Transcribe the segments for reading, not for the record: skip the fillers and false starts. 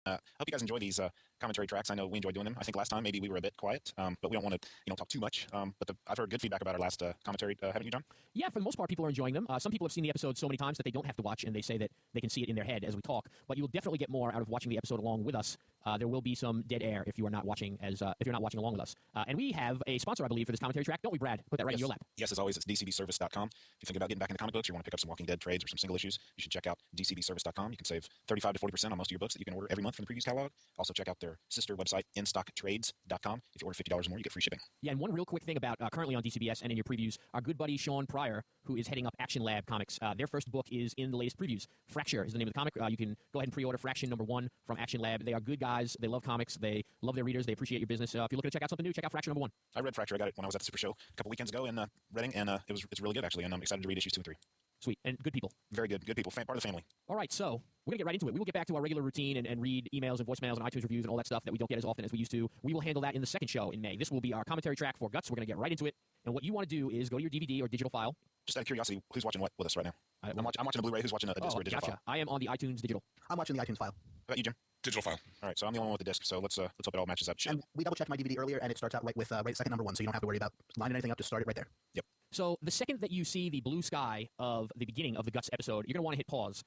Hope you guys enjoy these commentary tracks. I know we enjoy doing them. I think last time maybe we were a bit quiet, but we don't want to talk too much. But I've heard good feedback about our last commentary, haven't you, John? Yeah, for the most part, people are enjoying them. Some people have seen the episode so many times that they don't have to watch, and they say that they can see it in their head as we talk. But you'll definitely get more out of watching the episode along with us. There will be some dead air if you are not watching if you're not watching along with us. And we have a sponsor, I believe, for this commentary track, don't we, Brad? Put that right in your lap. Yes, as always, it's dcbservice.com. If you think about getting back into comic books, you want to pick up some Walking Dead trades or some single issues, you should check out dcbservice.com. You can save 35 to 40% on most of your books that you can order every month from the previews catalog. Also, check out their sister website, instocktrades.com. If you order $50 or more, you get free shipping. Yeah, and one real quick thing about currently on DCBS and in your previews, our good buddy Sean Pryor, who is heading up Action Lab Comics, their first book is in the latest previews. Fracture is the name of the comic. You can go ahead and pre-order Fraction #1 from Action Lab. They are good guys. They love comics. They love their readers. They appreciate your business. If you're looking to check out something new, check out Fraction #1. I read Fracture. I got it when I was at the Super Show a couple weekends ago in Reading, and it's really good, actually, and I'm excited to read issues 2 and 3. Sweet. And good people. Very good. Good people. Part of the family. All right, so we're going to get right into it. We will get back to our regular routine and read emails and voicemails and iTunes reviews and all that stuff that we don't get as often as we used to. We will handle that in the second show in May. This will be our commentary track for Guts. We're going to get right into it. And what you want to do is go to your DVD or digital file. Just out of curiosity, who's watching what with us right now? I'm watching a Blu-ray. Who's watching a disc or a digital file? I am on the iTunes digital. I'm watching the iTunes file. How about you, Jim? Digital file. All right, so I'm the only one with the disc, so let's hope it all matches up. And we double-checked my DVD earlier, and it starts out right with second #1, so you don't have to worry about lining anything up. Just start it right there. Yep. So the second that you see the blue sky of the beginning of the Guts episode, you're going to want to hit pause.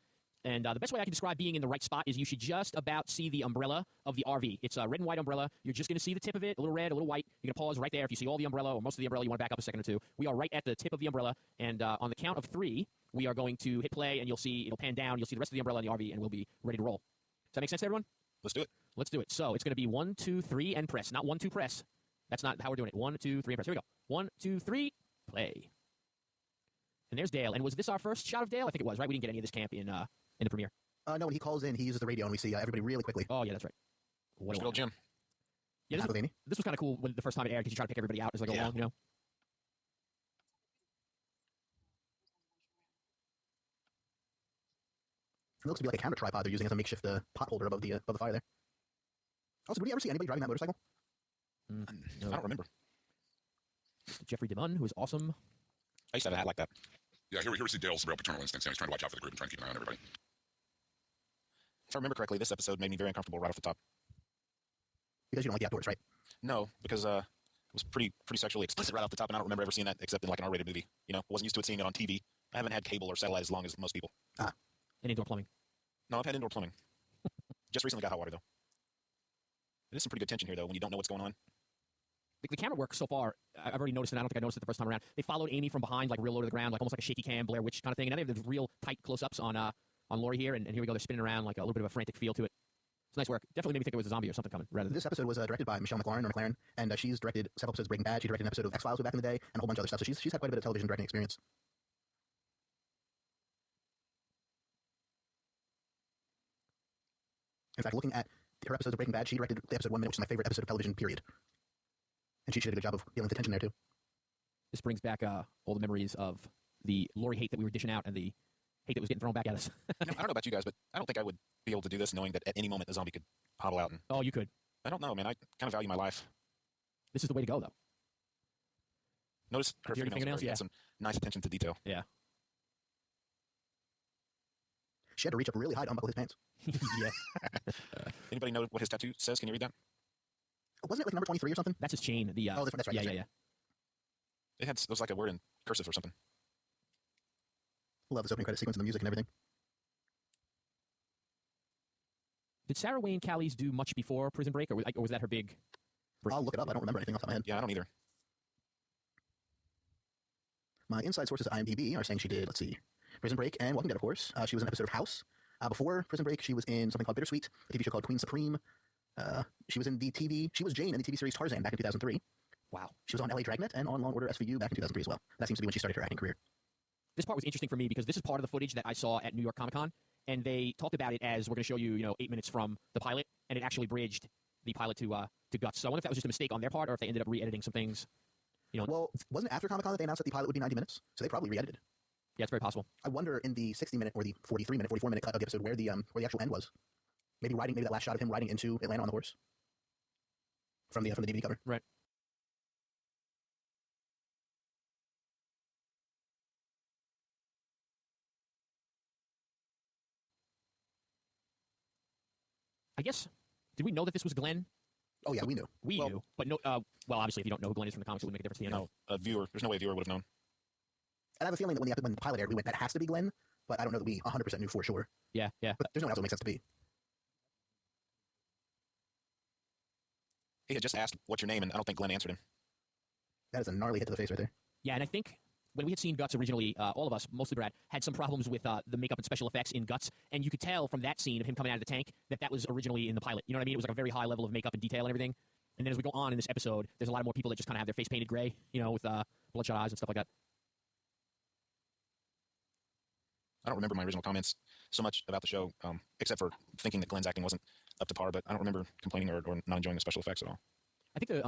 And the best way I can describe being in the right spot is you should just about see the umbrella of the RV. It's a red and white umbrella. You're just going to see the tip of it, a little red, a little white. You're going to pause right there. If you see all the umbrella or most of the umbrella, you want to back up a second or two. We are right at the tip of the umbrella, and on the count of 3, we are going to hit play, and you'll see it'll pan down. You'll see the rest of the umbrella in the RV, and we'll be ready to roll. Does that make sense to everyone? Let's do it. Let's do it. So it's going to be 1, 2, 3, and press. Not 1, 2, press. That's not how we're doing it. 1, 2, 3, and press. Here we go. 1, 2, 3, play. And there's Dale. And was this our first shot of Dale? I think it was, right? We didn't get any of this camp in the premiere. No, when he calls in, he uses the radio, and we see everybody really quickly. Oh, yeah, that's right. What Good old Jim. Yeah, this was kind of cool when the first time it aired because you try to pick everybody out as I go along, you know? It looks to be like a camera tripod they're using as a makeshift pot holder above the fire there. Also, did we ever see anybody driving that motorcycle? No. I don't remember. Jeffrey DeMunn, who is awesome. I used to have a hat like that. Yeah, here we see Dale's real paternal instincts, and he's trying to watch out for the group and trying to keep an eye on everybody. If I remember correctly, this episode made me very uncomfortable right off the top. Because you don't like the outdoors, right? No, because it was pretty sexually explicit right off the top, and I don't remember ever seeing that except in like an R-rated movie. I wasn't used to seeing it on TV. I haven't had cable or satellite as long as most people. Ah. And indoor plumbing. No, I've had indoor plumbing. Just recently got hot water, though. There's some pretty good tension here, though, when you don't know what's going on. The camera work so far, I've already noticed it. I don't think I noticed it the first time around. They followed Amy from behind, like real low to the ground, like almost like a shaky cam, Blair Witch kind of thing. And then they have the real tight close-ups on Laurie here, and here we go. They're spinning around like a little bit of a frantic feel to it. It's nice work. Definitely made me think it was a zombie or something coming. This episode was directed by Michelle McLaren, and she's directed several episodes of Breaking Bad. She directed an episode of X-Files way back in the day, and a whole bunch of other stuff. So she's had quite a bit of television directing experience. In fact, looking at her episodes of Breaking Bad, she directed the episode 1 Minute, which is my favorite episode of television, period. And she did a good job of dealing with the tension there, too. This brings back all the memories of the Laurie hate that we were dishing out and the hate that was getting thrown back at us. I don't know about you guys, but I don't think I would be able to do this knowing that at any moment a zombie could hobble out. Oh, you could. I don't know, man. I kind of value my life. This is the way to go, though. Notice her fingernails. Yeah. Some nice attention to detail. Yeah. She had to reach up really high to unbuckle his pants. Yeah. Anybody know what his tattoo says? Can you read that? Wasn't it like number 23 or something? That's his chain. That's right. Yeah. It was like a word in cursive or something. Love this opening credit sequence and the music and everything. Did Sarah Wayne Callies do much before Prison Break, or was that her big break? I'll look it up. I don't remember anything off the top of my head. Yeah, I don't either. My inside sources at IMDb are saying she did, Prison Break and Walking Dead, of course. She was in an episode of House. Before Prison Break, she was in something called Bittersweet, a TV show called Queen Supreme. She was Jane in the TV series Tarzan back in 2003. Wow. She was on LA Dragnet and on Law & Order SVU back in 2003 as well. That seems to be when she started her acting career. This part was interesting for me because this is part of the footage that I saw at New York Comic Con, and they talked about it as we're going to show you, 8 minutes from the pilot, and it actually bridged the pilot to Guts. So I wonder if that was just a mistake on their part, or if they ended up re-editing some things. Well, wasn't it after Comic Con that they announced that the pilot would be 90 minutes? So they probably re-edited. Yeah, it's very possible. I wonder in the 60-minute or the 44-minute cut of the episode where the actual end was. Maybe that last shot of him riding into Atlanta on the horse from the DVD cover. Right. I guess, did we know that this was Glenn? Oh yeah, we knew. We Well- knew, but no. Well, obviously, if you don't know who Glenn is from the comics, it would make a difference to you. No, a viewer. There's no way a viewer would have known. And I have a feeling that when the pilot aired, we went, that has to be Glenn, but I don't know that we 100% knew for sure. Yeah, yeah. But there's no one else that makes sense to be. He had just asked, "What's your name?" and I don't think Glenn answered him. That is a gnarly hit to the face right there. Yeah, and I think when we had seen Guts originally, all of us, mostly Brad, had some problems with the makeup and special effects in Guts, and you could tell from that scene of him coming out of the tank that was originally in the pilot. You know what I mean? It was like a very high level of makeup and detail and everything. And then as we go on in this episode, there's a lot more people that just kind of have their face painted gray, with bloodshot eyes and stuff like that. I don't remember my original comments so much about the show, except for thinking that Glenn's acting wasn't up to par. But I don't remember complaining or not enjoying the special effects at all. I think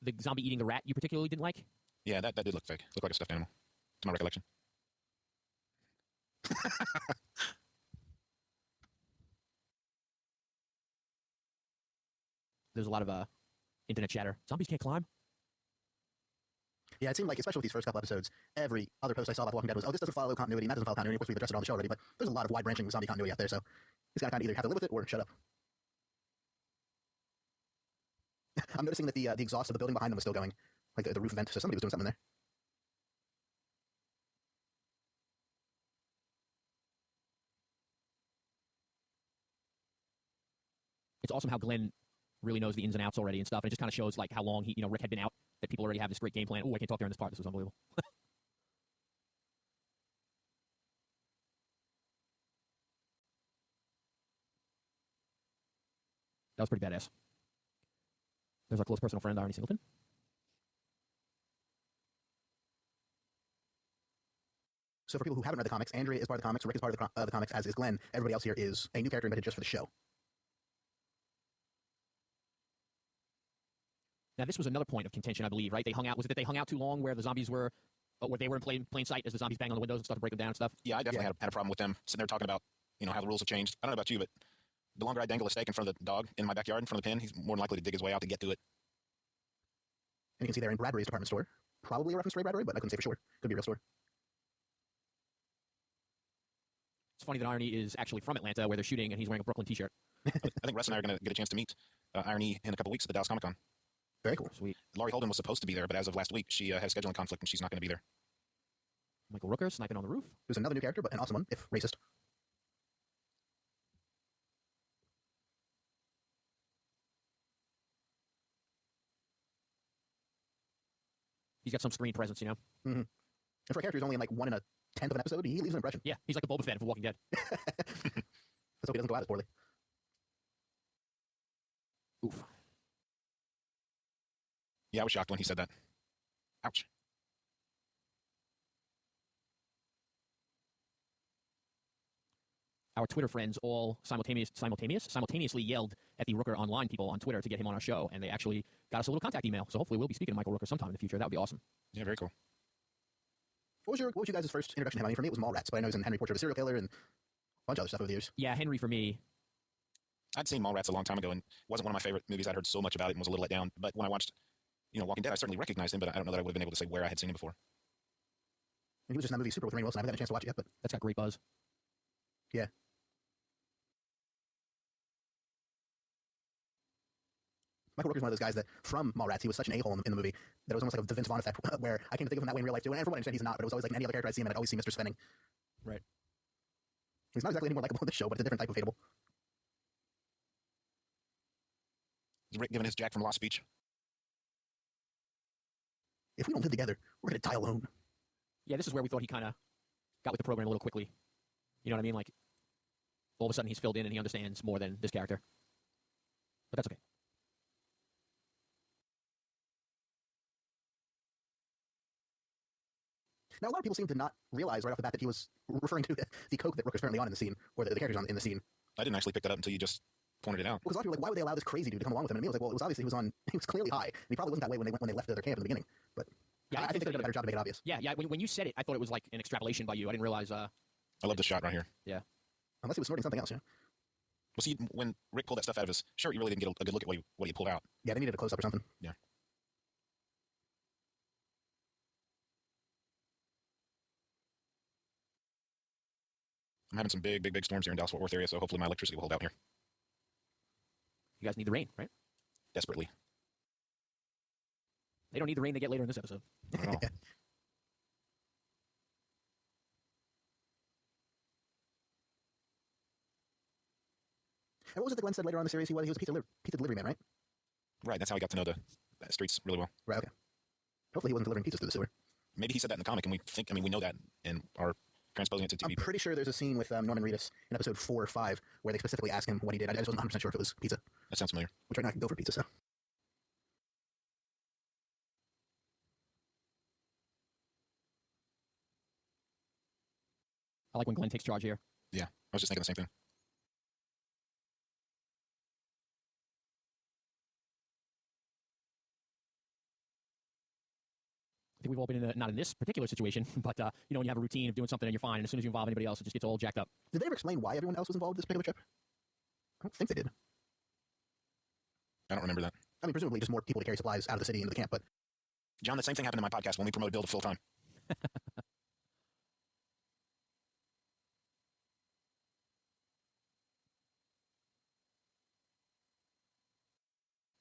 the zombie eating the rat you particularly didn't like. Yeah, that did look fake. Looked like a stuffed animal, to my recollection. There's a lot of internet chatter. Zombies can't climb. Yeah, it seemed like, especially with these first couple episodes, every other post I saw about The Walking Dead was, oh, this doesn't follow continuity, and that doesn't follow continuity. Of course, we've addressed it on the show already, but there's a lot of wide-branching zombie continuity out there, so he's got to kind of either have to live with it or shut up. I'm noticing that the exhaust of the building behind them was still going, like the roof vent, so somebody was doing something there. It's awesome how Glenn really knows the ins and outs already and stuff, and it just kind of shows like how long Rick had been out, that people already have this great game plan. Oh, I can't talk during this part. This was unbelievable. That was pretty badass. There's our close personal friend, Arnie Singleton. So for people who haven't read the comics, Andrea is part of the comics, Rick is part of the comics, as is Glenn. Everybody else here is a new character invented just for the show. Now, this was another point of contention, I believe, right? They hung out. Was it that they hung out too long where the zombies were, where they were in plain sight as the zombies bang on the windows and stuff to break them down and stuff? Yeah, I definitely had a problem with them sitting there talking about, how the rules have changed. I don't know about you, but the longer I dangle a steak in front of the dog in my backyard in front of the pen, he's more than likely to dig his way out to get to it. And you can see there in Bradbury's department store. Probably a reference to Ray Bradbury, but I couldn't say for sure. Could be a real store. It's funny that Arnie is actually from Atlanta where they're shooting and he's wearing a Brooklyn t-shirt. I think Russ and I are going to get a chance to meet Irony in a couple weeks at the Dallas Comic Con. Very cool. Sweet. Laurie Holden was supposed to be there, but as of last week, she had a scheduling conflict and she's not going to be there. Michael Rooker sniping on the roof. Who's another new character, but an awesome one, if racist. He's got some screen presence, Mm-hmm. And for a character who's only in like 1 1/10 of an episode, he leaves an impression. Yeah, he's like the Boba Fett of Walking Dead. Let's hope he doesn't go out as poorly. Oof. Yeah, I was shocked when he said that. Ouch. Our Twitter friends all simultaneously yelled at the Rooker Online people on Twitter to get him on our show, and they actually got us a little contact email. So hopefully we'll be speaking to Michael Rooker sometime in the future. That would be awesome. Yeah, very cool. What was you guys' first introduction to him? I mean, for me, it was Mallrats, but I know he's in Henry Portrait of a Serial Killer and a bunch of other stuff over the years. Yeah, Henry for me. I'd seen Mallrats a long time ago and it wasn't one of my favorite movies. I'd heard so much about it and was a little let down. But when I watched, Walking Dead, I certainly recognized him, but I don't know that I would have been able to say where I had seen him before. And he was just in that movie Super with Rainn Wilson. I haven't got a chance to watch it yet, but That's got great buzz. yeah. Michael Rooker's one of those guys that, from Mallrats, he was such an a-hole in the movie that it was almost like the Vince Vaughn effect, where I came to think of him that way in real life too. And from what I understand, he's not, but it was always like in any other character I'd see him, and I'd always see Mr. Svenning. Right. He's not exactly any more likable in the show, but it's a different type of hateable. Is Rick giving his Jack from Lost speech? If we don't live together, we're going to die alone. Yeah, this is where we thought he kind of got with the program a little quickly. You know what I mean? Like, all of a sudden he's filled in and he understands more than this character. But that's okay. Now, a lot of people seem to not realize right off the bat that he was referring to the coke that Rooker's currently on in the scene, or the characters in the scene. I didn't actually pick that up until you just pointed it out. Because a lot of people were like, why would they allow this crazy dude to come along with him? And he was like, well, it was obviously he was clearly high. And he probably wasn't that way when they left their camp in the beginning. But Yeah, I think they could have done a better job to make it obvious. Yeah. When you said it, I thought it was like an extrapolation by you. I didn't realize. I love this shot right here. Yeah. Unless he was snorting something else, Well, see, when Rick pulled that stuff out of his shirt, you really didn't get a good look at what he pulled out. Yeah, they needed a close-up or something. Yeah. I'm having some big storms here in Dallas-Fort Worth area, so hopefully my electricity will hold out here. You guys need the rain, right? Desperately. They don't need the rain they get later in this episode. Not at all. And what was it that Glenn said later on in the series? He was a pizza delivery man, right? Right. That's how he got to know the streets really well. Right. Okay. Hopefully, he wasn't delivering pizzas through the sewer. Maybe he said that in the comic, and we know that and are transposing it to TV. I'm pretty sure there's a scene with Norman Reedus in episode 4 or 5 where they specifically ask him what he did. I just wasn't 100% sure if it was pizza. That sounds familiar. Which right now I can go for pizza, so. I like when Glenn takes charge here. Yeah, I was just thinking the same thing. I think we've all been in not in this particular situation, but when you have a routine of doing something and you're fine, and as soon as you involve anybody else, it just gets all jacked up. Did they ever explain why everyone else was involved in this particular trip? I don't think they did. I don't remember that. I mean, presumably just more people to carry supplies out of the city into the camp, but John, the same thing happened in my podcast when we promoted Bill to full-time.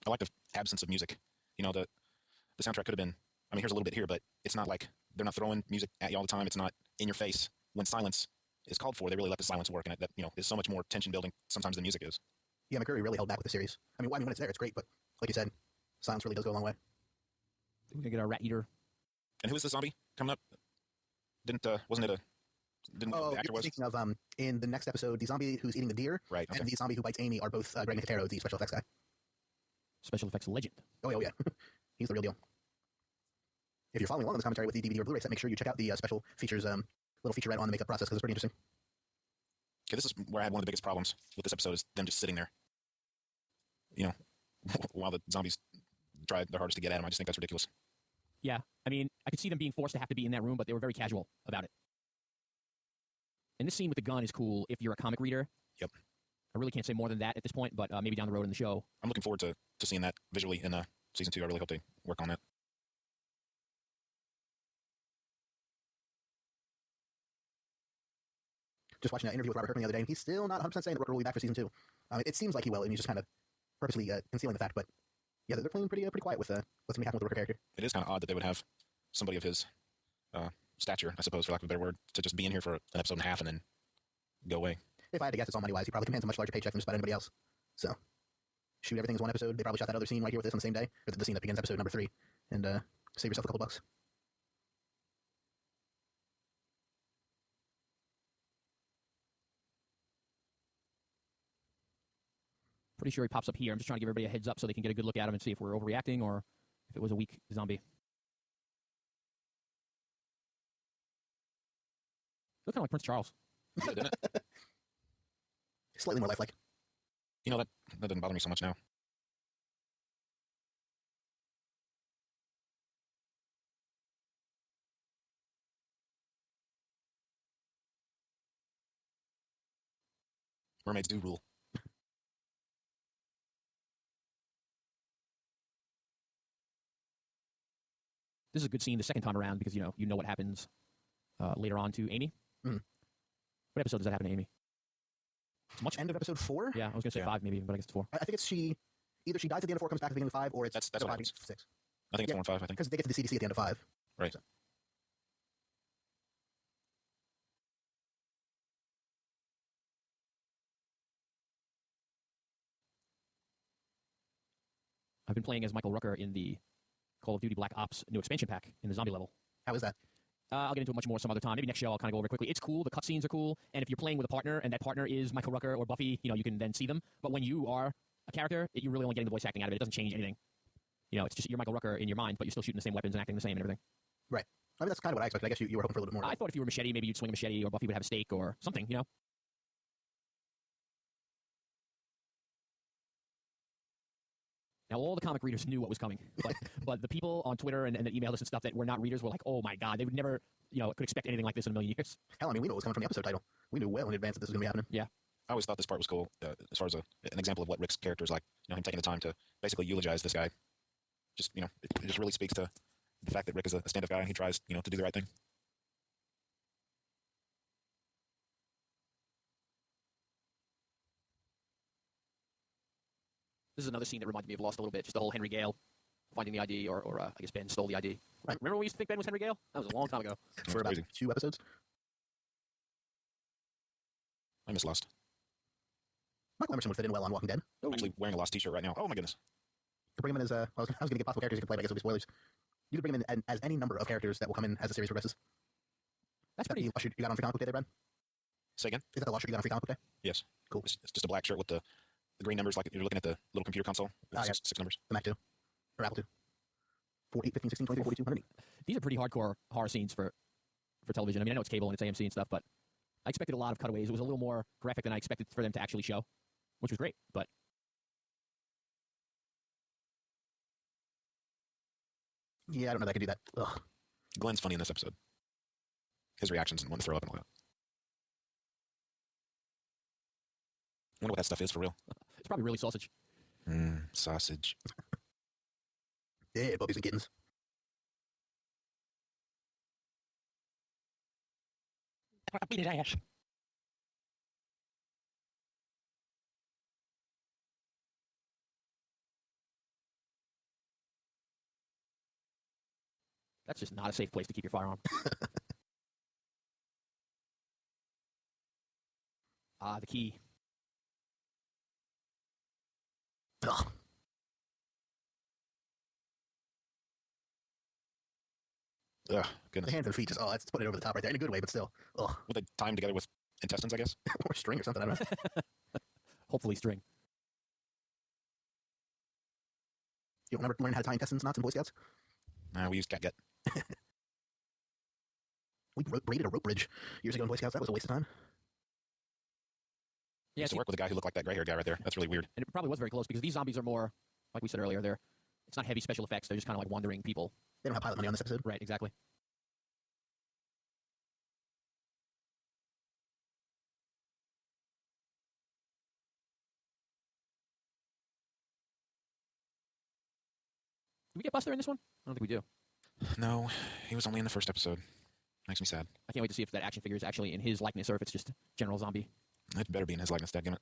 I like the absence of music. The soundtrack could have been, here's a little bit here, but it's not like they're not throwing music at you all the time. It's not in your face. When silence is called for, they really let the silence work, and that is so much more tension building sometimes than music is. Yeah, McCurry really held back with the series. When it's there, it's great, but like you said, silence really does go a long way. We're going to get our rat eater. And who is the zombie coming up? Didn't the actor was? Speaking of, in the next episode, the zombie who's eating the deer Right, okay. and the zombie who bites Amy are both Greg Nicotero, the special effects guy. Special effects legend. Oh, yeah. He's the real deal. If you're following along in this commentary with the DVD or Blu-ray set, make sure you check out the special features, little featurette on the makeup process, because it's pretty interesting. Okay, this is where I had one of the biggest problems with this episode is them just sitting there. While the zombies try their hardest to get at him. I just think that's ridiculous. Yeah, I could see them being forced to have to be in that room, but they were very casual about it. And this scene with the gun is cool if you're a comic reader. Yep. I really can't say more than that at this point, but maybe down the road in the show. I'm looking forward to seeing that visually in season 2. I really hope they work on that. Just watching that interview with Robert Kirkman the other day, and he's still not 100% saying that Rooker will be back for season 2. It seems like he will, and he's just kind of purposely concealing the fact, but yeah, they're playing pretty quiet with what's going to be happening with the Rooker character. It is kind of odd that they would have somebody of his stature, I suppose, for lack of a better word, to just be in here for an episode and a half and then go away. If I had to guess, it's all money-wise. He probably commands a much larger paycheck than just about anybody else. So, shoot everything as one episode. They probably shot that other scene right here with this on the same day, or the scene that begins episode number 3, and save yourself a couple bucks. Pretty sure he pops up here. I'm just trying to give everybody a heads up so they can get a good look at him and see if we're overreacting or if it was a weak zombie. Look kind of like Prince Charles. Yeah, didn't it? Slightly more lifelike. That doesn't bother me so much now. Mermaids do rule. This is a good scene the second time around because you know what happens later on to Amy. Mm. What episode does that happen to Amy? It's much. End of episode 4? Yeah, I was going to say 5 maybe, but I guess it's 4. I think it's either she dies at the end of 4, comes back at the beginning of 5, or it's That's what 5 happens. 6. I think it's 4 and 5, I think. Because they get to the CDC at the end of 5. Right. So. I've been playing as Michael Rooker in the Call of Duty Black Ops new expansion pack in the zombie level. How is that? I'll get into it much more some other time. Maybe next show I'll kind of go over it quickly. It's cool. The cutscenes are cool. And if you're playing with a partner and that partner is Michael Rooker or Buffy, you can then see them. But when you are a character, you're really only getting the voice acting out of it. It doesn't change anything. It's just you're Michael Rooker in your mind, but you're still shooting the same weapons and acting the same and everything. Right. That's kind of what I expected. I guess you were hoping for a little bit more. I thought if you were Machete, maybe you'd swing a machete or Buffy would have a stake or something, Now, all the comic readers knew what was coming, but the people on Twitter and that emailed us and stuff that were not readers were like, oh my God, they would never, could expect anything like this in a million years. Hell, we knew it was coming from the episode title. We knew well in advance that this was going to be happening. Yeah. I always thought this part was cool, as far as an example of what Rick's character is like. Him taking the time to basically eulogize this guy. Just, it just really speaks to the fact that Rick is a stand-up guy and he tries, to do the right thing. This This is another scene that reminded me of Lost a little bit. Just the whole Henry Gale finding the ID, or I guess Ben stole the ID. Right. Remember when we used to think Ben was Henry Gale? That was a long time ago. For about crazy. 2 episodes. I miss Lost. Michael Emerson would fit in well on Walking Dead. I'm actually wearing a Lost t-shirt right now. Oh my goodness. You could bring him in as I was going to get possible characters you could play, but I guess it'll be spoilers. You could bring him in as any number of characters that will come in as the series progresses. That's Is that pretty. the lush you got on Free Comic Book Day there, Brad? Say again? Is that the lush you got on Free Comic Book Day? Yes. Cool. It's just a black shirt with the green numbers, like you're looking at the little computer console. With Ah, yeah. six numbers. The Mac 2. Or Apple 2. 48, 15, 16, 24, 42, 100. These are pretty hardcore horror scenes for television. I mean, I know it's cable and it's AMC and stuff, but I expected a lot of cutaways. It was a little more graphic than I expected for them to actually show, which was great. But Yeah, I don't know that I could do that. Ugh. Glenn's funny in this episode. His reactions and wanting to throw up and all that. I wonder what that stuff is for real. it's probably really sausage. Sausage. Yeah, puppies and kittens. I beat his ass. That's just not a safe place to keep your firearm. The key. Ugh. Ugh, The goodness. hands and feet just, that's putting it over the top right there. In a good way, but still. Ugh. Would they tie him together with intestines, I guess? Or string or something, I don't know. Hopefully string. You don't remember learning how to tie intestines knots in Boy Scouts? We used catgut. We braided a rope bridge years ago in Boy Scouts. That was a waste of time. Yeah, Used to work with a guy who looked like that gray-haired guy right there. That's really weird. and it probably was very close because these zombies are more, like we said earlier, it's not heavy special effects. They're just kind of like wandering people. They don't have pilot money on this episode. Right, exactly. Do we get Buster in this one? I don't think we do. No, he was only in the first episode. Makes me sad. I can't wait to see if that action figure is actually in his likeness or if it's just General Zombie. It better be in his likeness, dadgummit.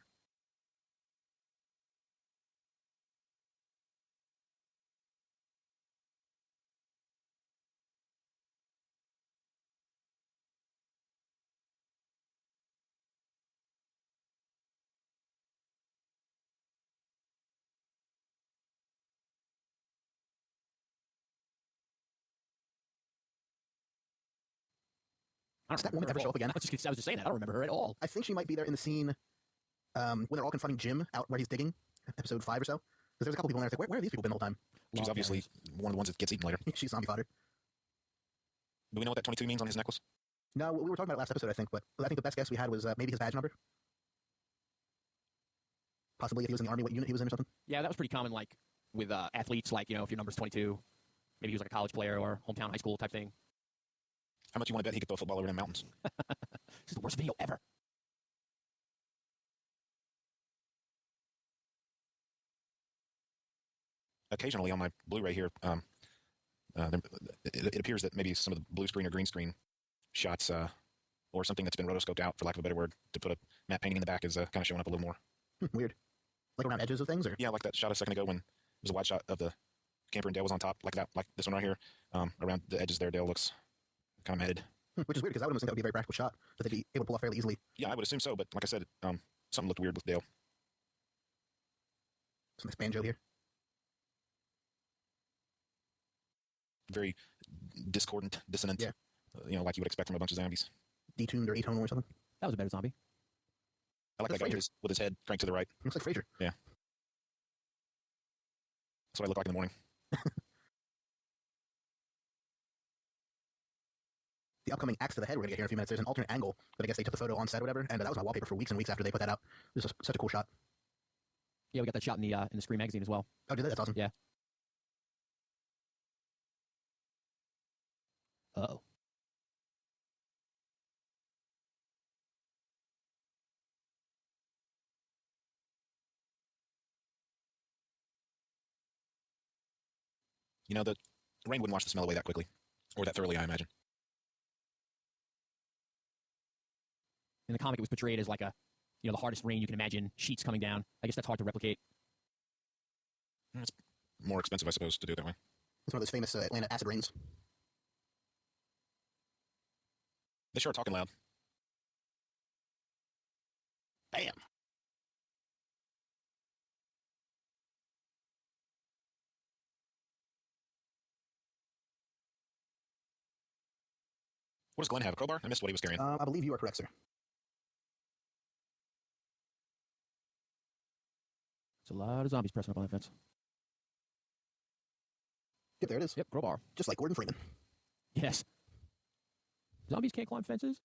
I Does don't that woman remember ever her show at up again? all. I was just saying that. I don't remember her at all. I think she might be there in the scene when they're all confronting Jim out where he's digging, episode 5 or so. Because there's a couple people in there. It's like, where have these people been the whole time? She's Long obviously one of the ones that gets eaten later. She's zombie fodder. Do we know what that 22 means on his necklace? No, we were talking about it last episode, I think, but I think the best guess we had was maybe his badge number. Possibly if he was in the army, what unit he was in or something. Yeah, that was pretty common, like with athletes, like, if your number's 22, maybe he was like a college player or hometown high school type thing. How much you want to bet he could throw a football over them mountains? This is the worst video ever. Occasionally on my Blu-ray here, it appears that maybe some of the blue screen or green screen shots or something that's been rotoscoped out, for lack of a better word, to put a matte painting in the back is kind of showing up a little more. Weird. Like around edges of things, or? Yeah, like that shot a second ago when it was a wide shot of the camper and Dale was on top, like that, like this one right here. Around the edges there, Dale looks kind of matted. Which is weird because I would think that would be a very practical shot that they'd be able to pull off fairly easily. Yeah, I would assume so, but like I said, something looked weird with Dale. Some nice banjo here. Very discordant, dissonant. Yeah. Like you would expect from a bunch of zombies. Detuned or atonal or something. That was a better zombie. I like That's that guy Frasier. with his head cranked to the right. Looks like Frasier. That's what I look like in the morning. The upcoming axe to the head we're going to get here in a few minutes. There's an alternate angle that I guess they took the photo on set or whatever, and that was my wallpaper for weeks and weeks after they put that out. This is such a cool shot. Yeah, we got that shot in the Scream magazine as well. Oh, did they? That's awesome. Yeah. Uh-oh. The rain wouldn't wash the smell away that quickly, or that thoroughly, I imagine. In the comic, it was portrayed as like the hardest rain you can imagine, sheets coming down. I guess that's hard to replicate. It's more expensive, I suppose, to do it that way. It's one of those famous Atlanta acid rains. They sure are talking loud. Bam. What does Glenn have? A crowbar? I missed what he was carrying. I believe you are correct, sir. It's a lot of zombies pressing up on that fence. Yep, there it is. Yep, crowbar. Just like Gordon Freeman. Yes. Zombies can't climb fences.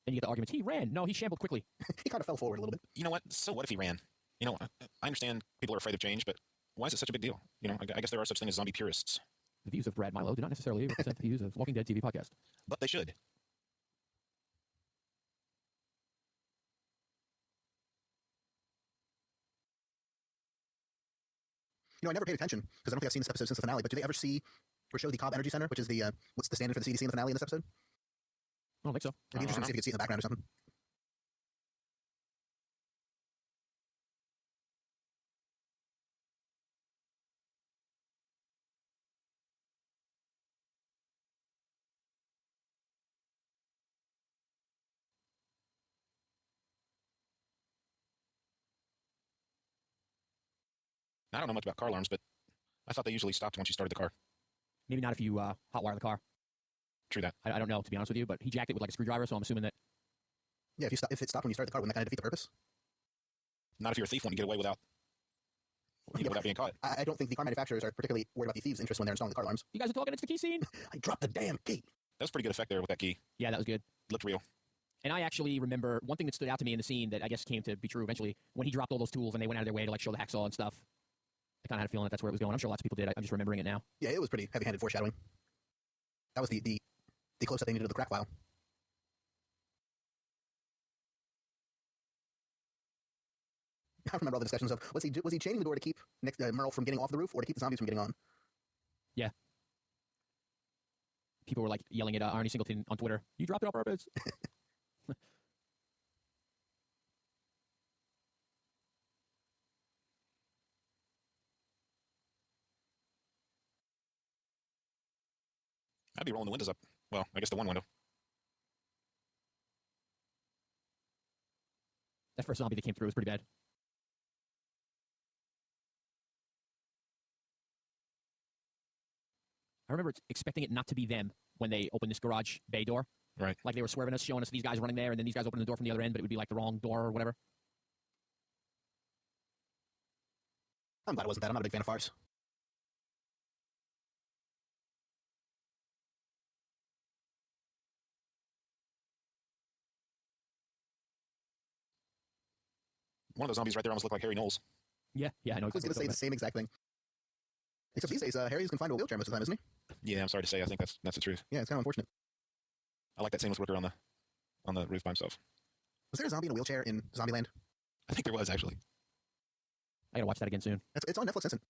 And you get the arguments. He ran. No, he shambled quickly. He kind of fell forward a little bit. You know what? So what if he ran? You know, I understand people are afraid of change, but why is it such a big deal? You know, I guess there are such things as zombie purists. The views of Brad Milo do not necessarily represent the views of Walking Dead TV podcast. But they should. You know, I never paid attention because I don't think I've seen this episode since the finale, but do they ever see or show the Cobb Energy Center, which is the, what's the stand-in for the CDC in the finale in this episode? I don't think so. It'd be interesting to see if you could see it in the background or something. I don't know much about car alarms, but I thought they usually stopped once you started the car. Maybe not if you hotwire the car. True that. I don't know, to be honest with you, but he jacked it with like a screwdriver, so I'm assuming that. Yeah, if it stopped when you started the car, wouldn't that kind of defeat the purpose? Not if you're a thief when you get away without being caught. I don't think the car manufacturers are particularly worried about the thieves' interest when they're installing the car alarms. You guys are talking, it's the key scene. I dropped the damn key. That was a pretty good effect there with that key. Yeah, that was good. Looked real. And I actually remember one thing that stood out to me in the scene that I guess came to be true eventually when he dropped all those tools and they went out of their way to like show the hacksaw and stuff. I kind of had a feeling that that's where it was going. I'm sure lots of people did. I'm just remembering it now. Yeah, it was pretty heavy-handed foreshadowing. That was the close-up they needed of the crack file. I remember all the discussions of was he chaining the door to keep Merle from getting off the roof or to keep the zombies from getting on? Yeah. People were like yelling at Arnie Singleton on Twitter. You dropped it on purpose. I'd be rolling the windows up. Well, I guess the one window. That first zombie that came through was pretty bad. I remember expecting it not to be them when they opened this garage bay door. Right. Like they were swerving us, showing us these guys running there, and then these guys opening the door from the other end, but it would be like the wrong door or whatever. I'm glad it wasn't that. I'm not a big fan of farce. One of those zombies right there almost looked like Harry Knowles. Yeah, I know. I was going to say the same exact thing. Except these days, Harry's confined to a wheelchair most of the time, isn't he? Yeah, I'm sorry to say. I think that's the truth. Yeah, it's kind of unfortunate. I like that scene with Rooker on the roof by himself. Was there a zombie in a wheelchair in Zombieland? I think there was, actually. I gotta watch that again soon. It's on Netflix, isn't it?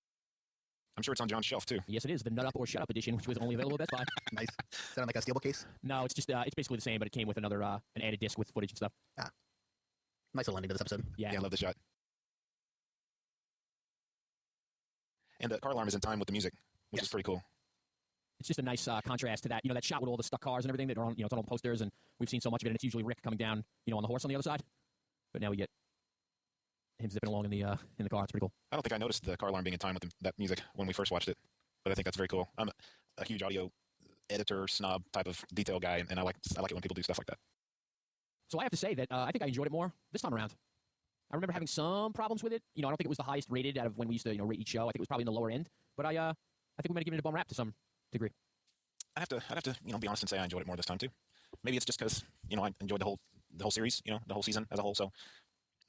I'm sure it's on John's shelf, too. Yes, it is. The Nut Up or Shut Up edition, which was only available at Best Buy. Nice. Is that on like a steelbook case? No, it's just it's basically the same, but it came with another an added disc with footage and stuff. Nice little ending to this episode. Yeah. Yeah, I love the shot. And the car alarm is in time with the music, which is pretty cool. It's just a nice contrast to that, that shot with all the stuck cars and everything that are on, it's on all the posters, and we've seen so much of it, and it's usually Rick coming down, on the horse on the other side. But now we get him zipping along in the car. It's pretty cool. I don't think I noticed the car alarm being in time with that music when we first watched it, but I think that's very cool. I'm a huge audio editor snob type of detail guy, and I like it when people do stuff like that. So I have to say that I think I enjoyed it more this time around. I remember having some problems with it. I don't think it was the highest rated out of when we used to, rate each show. I think it was probably in the lower end. But I think we might have given it a bum rap to some degree. I'd have to, be honest and say I enjoyed it more this time too. Maybe it's just because, I enjoyed the whole series, the whole season as a whole. So,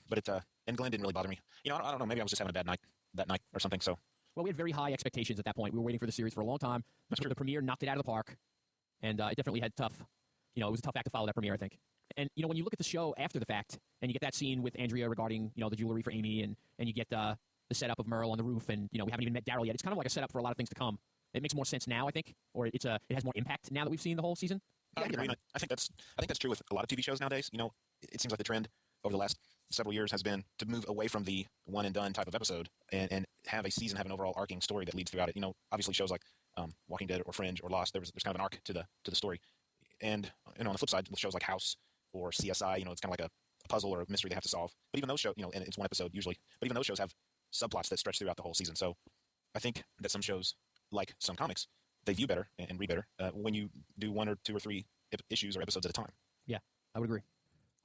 but and Glenn didn't really bother me. I don't know. Maybe I was just having a bad night that night or something. So. Well, we had very high expectations at that point. We were waiting for the series for a long time. That's true. The premiere knocked it out of the park, and it definitely had tough. It was a tough act to follow that premiere, I think. And, when you look at the show after the fact, and you get that scene with Andrea regarding, the jewelry for Amy, and you get the setup of Merle on the roof, and, we haven't even met Daryl yet. It's kind of like a setup for a lot of things to come. It makes more sense now, I think, or it has more impact now that we've seen the whole season. I think that's true with a lot of TV shows nowadays. It seems like the trend over the last several years has been to move away from the one and done type of episode and have a season have an overall arcing story that leads throughout it. Obviously shows like Walking Dead or Fringe or Lost, there's kind of an arc to the story. And on the flip side, with shows like House or CSI, it's kind of like a puzzle or a mystery they have to solve. But even those shows, and it's one episode usually, but even those shows have subplots that stretch throughout the whole season. So I think that some shows, like some comics, they view better and read better when you do 1 or 2 or 3 issues or episodes at a time. Yeah, I would agree.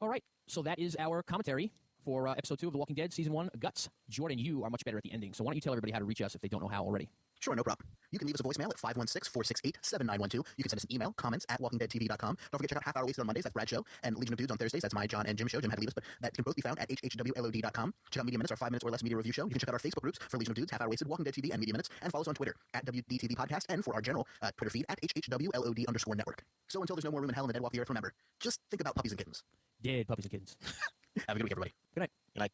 All right, so that is our commentary for episode 2 of The Walking Dead, season 1, Guts. Jordan, you are much better at the ending, so why don't you tell everybody how to reach us if they don't know how already? Sure, no problem. You can leave us a voicemail at 516-468-7912. You can send us an email, comments at walkingdeadtv.com. Don't forget to check out Half Hour Wasted on Mondays. That's Brad's show. And Legion of Dudes on Thursdays. That's my John and Jim show. Jim had to leave us, but that can both be found at hhwlod.com. Check out Media Minutes, our 5 minutes or less media review show. You can check out our Facebook groups for Legion of Dudes, Half Hour Wasted, Walking Dead TV, and Media Minutes. And follow us on Twitter at WDTV Podcast and for our general Twitter feed at hhwlod_network. So until there's no more room in hell and the dead walk the earth, remember, just think about puppies and kittens. Dead puppies and kittens. Have a good week, everybody. Good night. Good night.